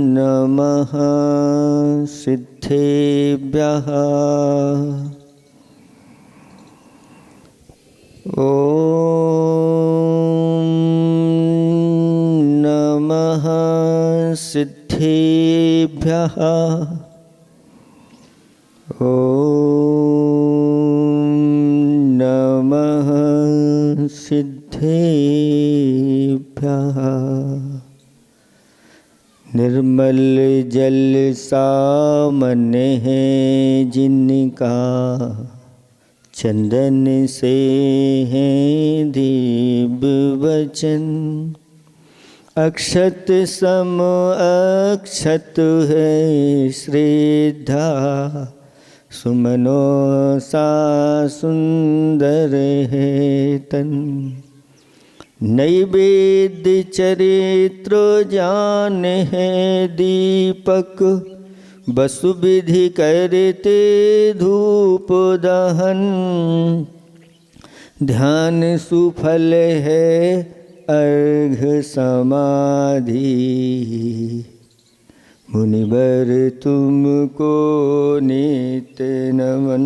नमः सिद्धेभ्यः। ॐ नमः सिद्धेभ्यः। ॐ नमः सिद्धेभ्यः। निर्मल जल सामन है जिनका, चंदन से है दीप वचन। अक्षत सम अक्षत है श्रद्धा, सुमनों सा सुंदर है तन। नैवेद्य चरित्र जान है दीपक, बसु विधि करते धूप दहन। ध्यान सुफल है अर्घ समाधि, मुनिवर तुमको नित्य नमन।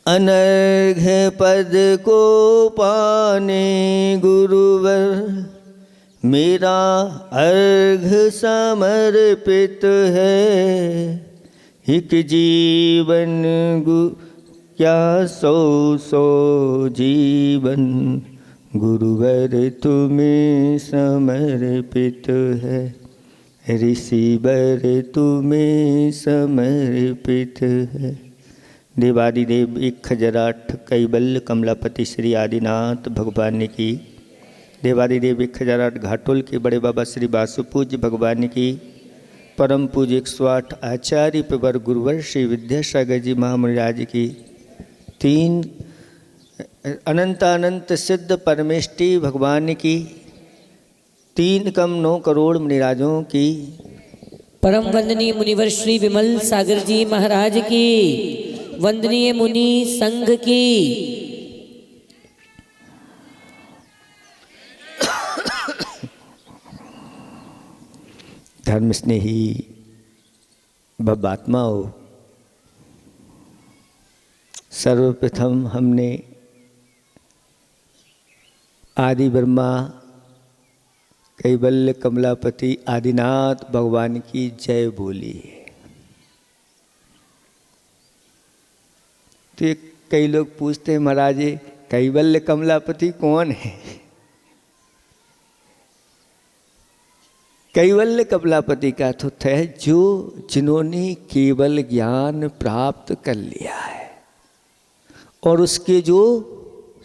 अनर्घ पद को पाने गुरुवर, मेरा अर्घ समर्पित है। एक जीवन क्या सौ सौ जीवन, गुरुवर तुम्हें समर्पित है। ऋषिवर तुम्हें समर्पित है। देवादिदेव 1008 कैवल्य कमलापति श्री आदिनाथ भगवान की। देवादिदेव 1008 घाटोल के बड़े बाबा श्री वासु पूज्य भगवान की। परम पूज्य 108 आचार्य प्रवर गुरुवर श्री विद्यासागर जी महामुनिराज की। 3 अनंत अनंत सिद्ध परमेष्टि भगवान की। 3 कम 9 करोड़ मुनिराजों की। परम वंदनीय मुनिवर श्री विमल सागर जी महाराज की। वंदनीय मुनि संघ की। धर्म स्नेही भवात्माओं, सर्वप्रथम हमने आदि ब्रह्मा कैवल्य कमलापति आदिनाथ भगवान की जय बोली। तो कई लोग पूछते हैं महाराज कैवल्य कमलापति कौन है? कैवल्य कमलापति का अर्थ है जो जिन्होंने केवल ज्ञान प्राप्त कर लिया है और उसके जो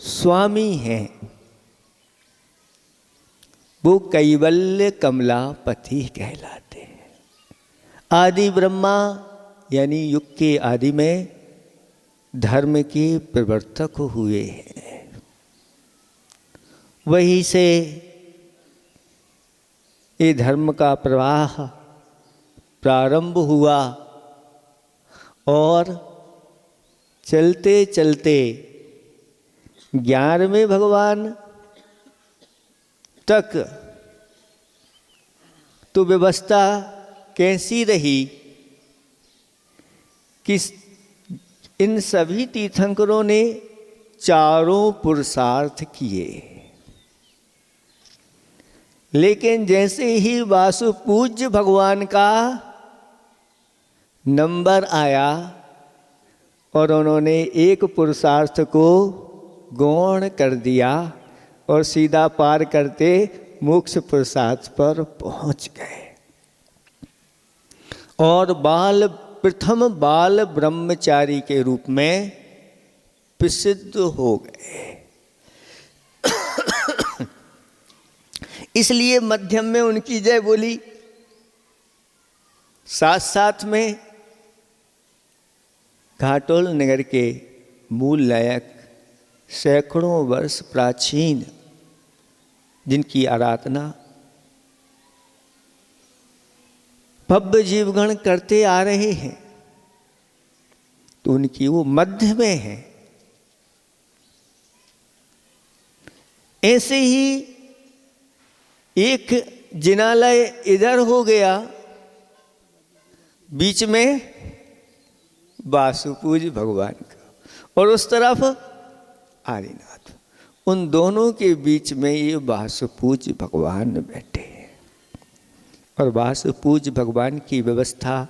स्वामी हैं वो कैवल्य कमलापति कहलाते हैं। आदि ब्रह्मा यानी युग के आदि में धर्म के प्रवर्तक हुए हैं। वहीं से ये धर्म का प्रवाह प्रारंभ हुआ और चलते चलते 11वें भगवान तक तो व्यवस्था कैसी रही कि इन सभी तीर्थंकरों ने चारों पुरुषार्थ किए, लेकिन जैसे ही वासु पूज्य भगवान का नंबर आया और उन्होंने एक पुरुषार्थ को गौण कर दिया और सीधा पार करते मोक्ष पुरुषार्थ पर पहुंच गए और प्रथम बाल ब्रह्मचारी के रूप में प्रसिद्ध हो गए। इसलिए मध्यम में उनकी जय बोली। साथ साथ में घाटोल नगर के मूल नायक सैकड़ों वर्ष प्राचीन जिनकी आराधना भव्य जीवगण करते आ रहे हैं, तो उनकी वो मध्य में है। ऐसे ही एक जिनालय इधर हो गया, बीच में वासुपूज भगवान का, और उस तरफ आदिनाथ। उन दोनों के बीच में ये वासुपूज भगवान बैठे हैं। और वासुपूज भगवान की व्यवस्था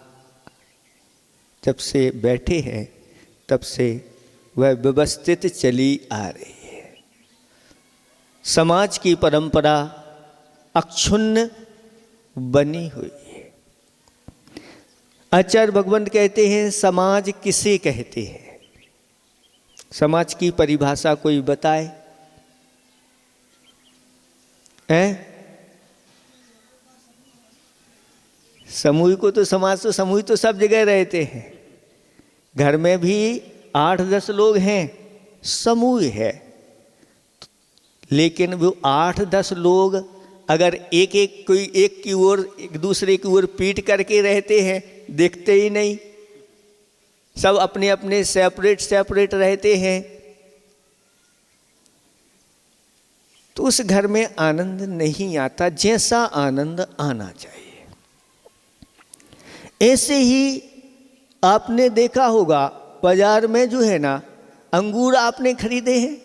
जब से बैठे हैं तब से वह व्यवस्थित चली आ रही है। समाज की परंपरा अक्षुण्ण बनी हुई है। आचार्य भगवंत कहते हैं समाज किसे कहते हैं? समाज की परिभाषा कोई बताए? हैं? समूह को तो समाज तो समूह तो सब जगह रहते हैं। घर में भी 8-10 लोग हैं, समूह है। लेकिन वो 8-10 लोग अगर कोई एक की ओर एक दूसरे की ओर पीट करके रहते हैं, देखते ही नहीं, सब अपने अपने सेपरेट रहते हैं, तो उस घर में आनंद नहीं आता जैसा आनंद आना चाहिए। ऐसे ही आपने देखा होगा बाजार में जो है ना, अंगूर आपने खरीदे हैं।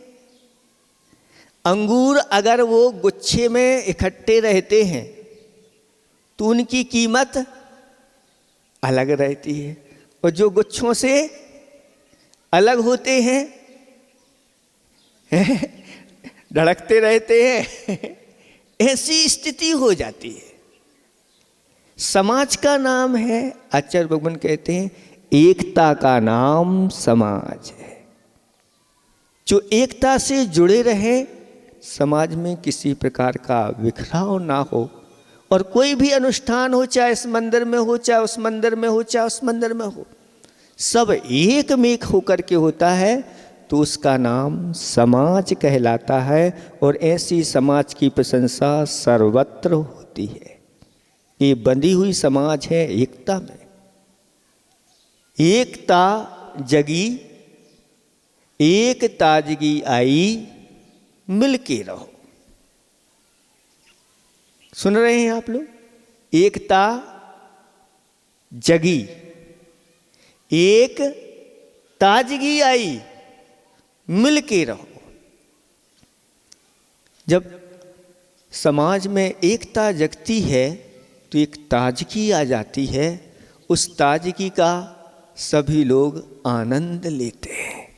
अंगूर अगर वो गुच्छे में इकट्ठे रहते हैं तो उनकी कीमत अलग रहती है, और जो गुच्छों से अलग होते हैं धड़कते रहते हैं, ऐसी स्थिति हो जाती है। समाज का नाम है, आचार्य भगवान कहते हैं, एकता का नाम समाज है। जो एकता से जुड़े रहे, समाज में किसी प्रकार का बिखराव ना हो, और कोई भी अनुष्ठान हो, चाहे इस मंदिर में हो, चाहे उस मंदिर में हो, चाहे उस मंदिर में हो, सब एक मेक होकर के होता है, तो उसका नाम समाज कहलाता है। और ऐसी समाज की प्रशंसा सर्वत्र होती है। ये बंधी हुई समाज है एकता में। एकता जगी, एक ताजगी आई, मिल के रहो। सुन रहे हैं आप लोग? एकता जगी, एक ताजगी आई, मिल के रहो। जब समाज में एकता जगती है तो एक ताजगी आ जाती है। उस ताजगी का सभी लोग आनंद लेते हैं।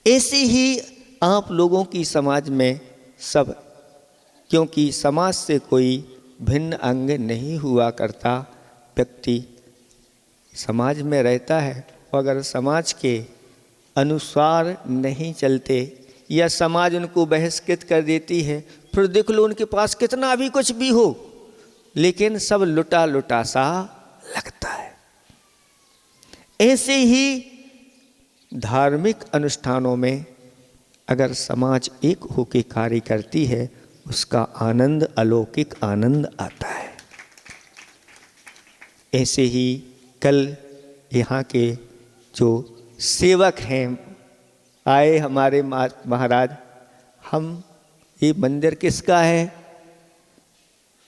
ऐसे ही आप लोगों की समाज में सब, क्योंकि समाज से कोई भिन्न अंग नहीं हुआ करता। व्यक्ति समाज में रहता है, और अगर समाज के अनुसार नहीं चलते या समाज उनको बहिष्कृत कर देती है, फिर देख लो उनके पास कितना भी कुछ भी हो, लेकिन सब लुटा लुटा सा लगता है। ऐसे ही धार्मिक अनुष्ठानों में अगर समाज एक होकर कार्य करती है, उसका आनंद अलौकिक आनंद आता है। ऐसे ही कल यहाँ के जो सेवक हैं आए, हमारे महाराज, हम ये मंदिर किसका है?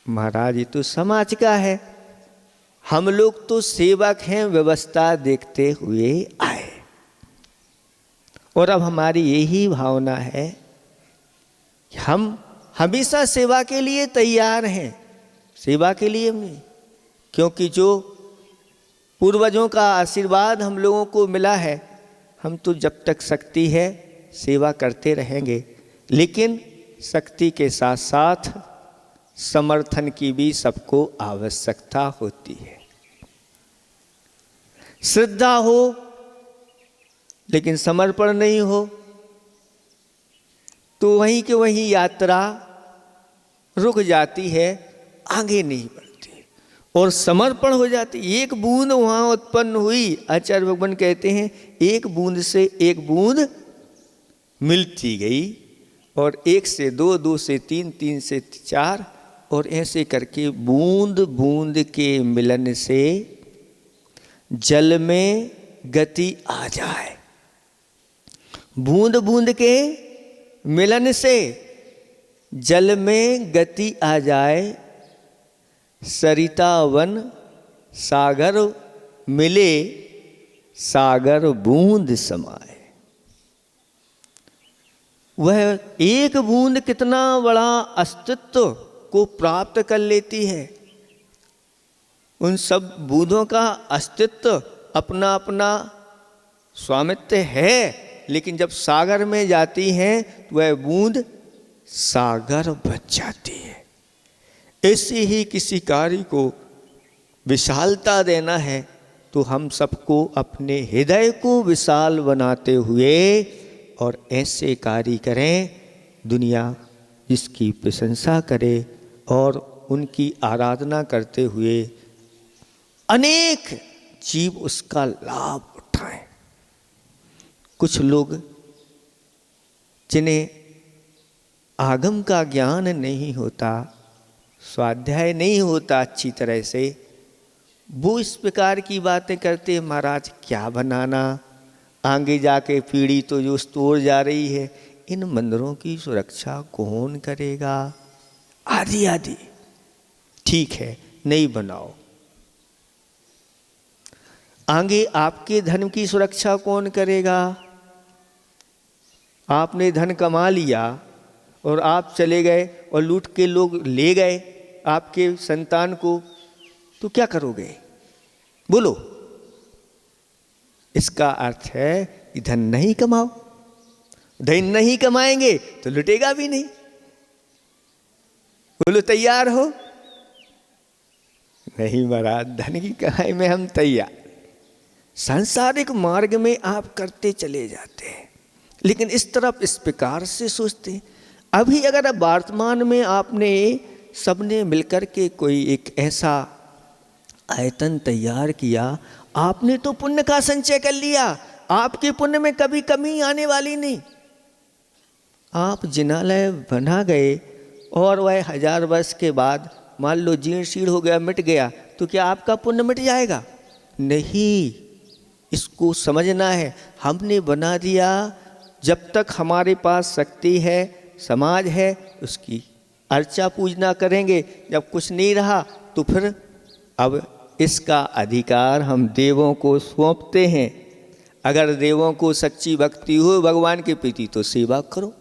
महाराज ये तो समाज का है, हम लोग तो सेवक हैं, व्यवस्था देखते हुए आए। और अब हमारी यही भावना है कि हम हमेशा सेवा के लिए तैयार हैं, सेवा के लिए नहीं, क्योंकि जो पूर्वजों का आशीर्वाद हम लोगों को मिला है, हम तो जब तक शक्ति है सेवा करते रहेंगे। लेकिन शक्ति के साथ साथ समर्थन की भी सबको आवश्यकता होती है। श्रद्धा हो लेकिन समर्पण नहीं हो तो वहीं के वहीं यात्रा रुक जाती है, आगे नहीं बढ़ती और समर्पण हो जाती। एक बूंद वहाँ उत्पन्न हुई, आचार्य भगवान कहते हैं एक बूंद से एक बूंद मिलती गई, और 1 से 2, 2 से 3, 3 से 4, और ऐसे करके बूंद बूंद के मिलन से जल में गति आ जाए। बूंद बूंद के मिलन से जल में गति आ जाए, सरिता वन सागर मिले, सागर बूंद समाए। वह एक बूंद कितना बड़ा अस्तित्व को प्राप्त कर लेती है। उन सब बूंदों का अस्तित्व अपना अपना स्वामित्व है, लेकिन जब सागर में जाती हैं तो वह बूंद सागर बन जाती है। ऐसे ही किसी कार्य को विशालता देना है तो हम सबको अपने हृदय को विशाल बनाते हुए और ऐसे कार्य करें, दुनिया जिसकी प्रशंसा करे और उनकी आराधना करते हुए अनेक जीव उसका लाभ उठाएं। कुछ लोग जिन्हें आगम का ज्ञान नहीं होता, स्वाध्याय नहीं होता अच्छी तरह से, वो इस प्रकार की बातें करते, महाराज क्या बनाना, आगे जाके पीढ़ी तो जो तोड़ जा रही है, इन मंदिरों की सुरक्षा कौन करेगा, आदि आदि। ठीक है, नहीं बनाओ। आगे आपके धन की सुरक्षा कौन करेगा? आपने धन कमा लिया और आप चले गए और लूट के लोग ले गए आपके संतान को, तो क्या करोगे? बोलो। इसका अर्थ है कि धन नहीं कमाओ। धन नहीं कमाएंगे तो लुटेगा भी नहीं। बोलो, तैयार हो? नहीं महाराज, धन की कमाई में हम तैयार। सांसारिक मार्ग में आप करते चले जाते हैं, लेकिन इस तरफ इस प्रकार से सोचते हैं। अभी अगर वर्तमान में आपने सबने मिलकर के कोई एक ऐसा आयतन तैयार किया, आपने तो पुण्य का संचय कर लिया। आपके पुण्य में कभी कमी आने वाली नहीं। आप जिनालय बना गए और वह 1000 वर्ष के बाद मान लो जीर्ण शीर्ण हो गया, मिट गया, तो क्या आपका पुण्य मिट जाएगा? नहीं। इसको समझना है, हमने बना दिया। जब तक हमारे पास शक्ति है, समाज है, उसकी अर्चा पूजना करेंगे। जब कुछ नहीं रहा तो फिर अब इसका अधिकार हम देवों को सौंपते हैं। अगर देवों को सच्ची भक्ति हो भगवान के प्रति तो सेवा करो।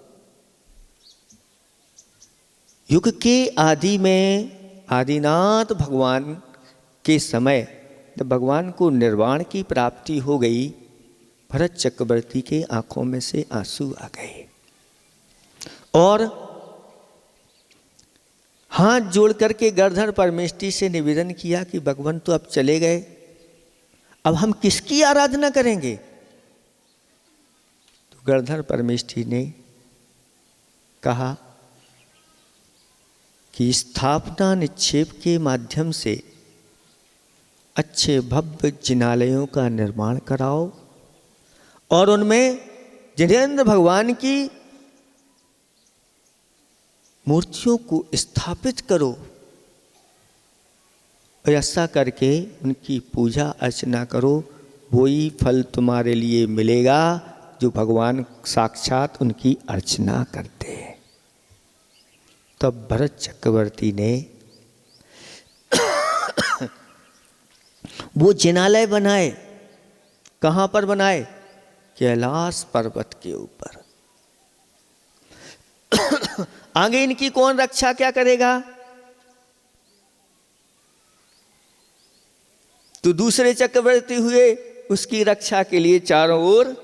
युग के आदि में आदिनाथ भगवान के समय जब भगवान को निर्वाण की प्राप्ति हो गई, भरत चक्रवर्ती के आंखों में से आंसू आ गए और हाथ जोड़ करके गर्धर परमेष्ठी से निवेदन किया कि भगवान तो अब चले गए, अब हम किसकी आराधना करेंगे? तो गर्धर परमेष्ठी ने कहा कि स्थापना निक्षेप के माध्यम से अच्छे भव्य जिनालयों का निर्माण कराओ और उनमें जिनेंद्र भगवान की मूर्तियों को स्थापित करो। और ऐसा करके उनकी पूजा अर्चना करो, वही फल तुम्हारे लिए मिलेगा जो भगवान साक्षात उनकी अर्चना करते हैं। तब भरत चक्रवर्ती ने वो जिनालय बनाए। कहाँ पर बनाए? कैलाश पर्वत के ऊपर। आगे इनकी कौन रक्षा क्या करेगा? तो दूसरे चक्रवर्ती हुए, उसकी रक्षा के लिए चारों ओर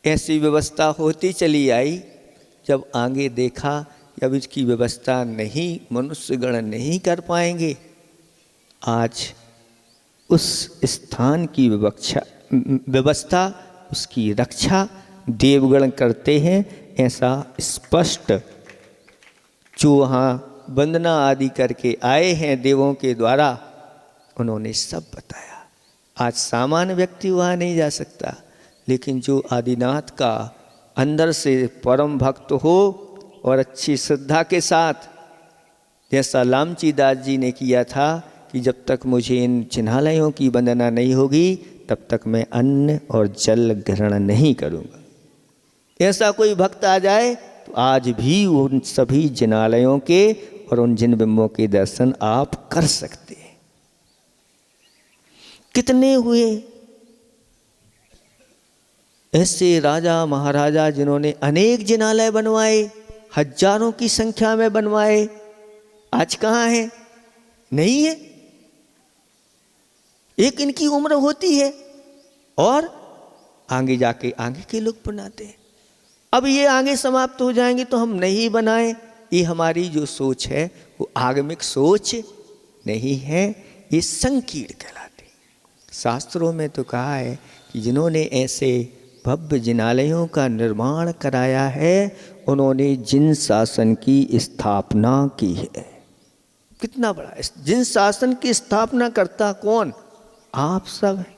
ऐसी व्यवस्था होती चली आई। जब आगे देखा कि अब इसकी व्यवस्था नहीं, मनुष्यगण नहीं कर पाएंगे, आज उस स्थान की व्यवस्था उसकी रक्षा देवगण करते हैं। ऐसा स्पष्ट जो वहाँ वंदना आदि करके आए हैं देवों के द्वारा, उन्होंने सब बताया। आज सामान्य व्यक्ति वहाँ नहीं जा सकता, लेकिन जो आदिनाथ का अंदर से परम भक्त हो और अच्छी श्रद्धा के साथ, जैसा लामची दास जी ने किया था कि जब तक मुझे इन चिन्हालयों की वंदना नहीं होगी तब तक मैं अन्न और जल ग्रहण नहीं करूँगा। ऐसा कोई भक्त आ जाए तो आज भी उन सभी जिनालयों के और उन जिन बिंबों के दर्शन आप कर सकते हैं। कितने हुए ऐसे राजा महाराजा जिन्होंने अनेक जिनालय बनवाए, हजारों की संख्या में बनवाए, आज कहाँ है? नहीं है। एक इनकी उम्र होती है और आगे जाके आगे के लोग बनाते हैं। अब ये आगे समाप्त हो जाएंगे तो हम नहीं बनाएं, ये हमारी जो सोच है वो आगमिक सोच नहीं है, ये संकीर्ण कहलाते। शास्त्रों में तो कहा है कि जिन्होंने ऐसे भव्य जिनालयों का निर्माण कराया है उन्होंने जिन शासन की स्थापना की है। कितना बड़ा जिन शासन की स्थापना करता कौन? आप सब हैं।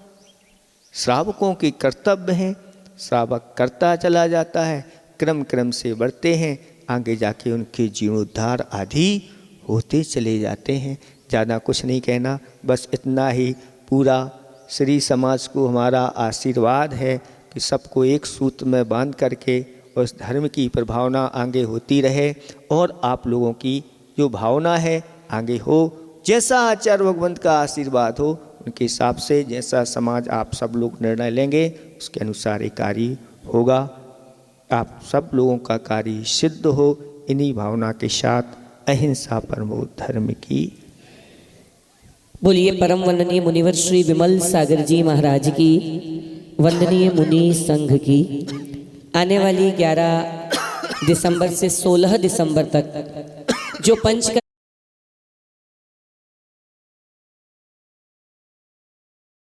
श्रावकों के कर्तव्य हैं, श्रावक करता चला जाता है, क्रम क्रम से बढ़ते हैं, आगे जाके उनके जीर्णोद्धार आदि होते चले जाते हैं। ज़्यादा कुछ नहीं कहना, बस इतना ही पूरा श्री समाज को हमारा आशीर्वाद है कि सबको एक सूत्र में बांध करके उस धर्म की प्रभावना आगे होती रहे और आप लोगों की जो भावना है आगे हो। जैसा आचार्य भगवंत का आशीर्वाद हो उनके हिसाब से जैसा समाज आप सब लोग निर्णय लेंगे उसके अनुसार ये कार्य होगा। आप सब लोगों का कार्य सिद्ध हो। इन्हीं भावना के साथ अहिंसा परमो धर्म की। बोलिए परम वंदनीय मुनिवर श्री विमल सागर जी महाराज की, वंदनीय मुनि संघ की। आने वाली 11 दिसंबर से 16 दिसंबर तक जो पंच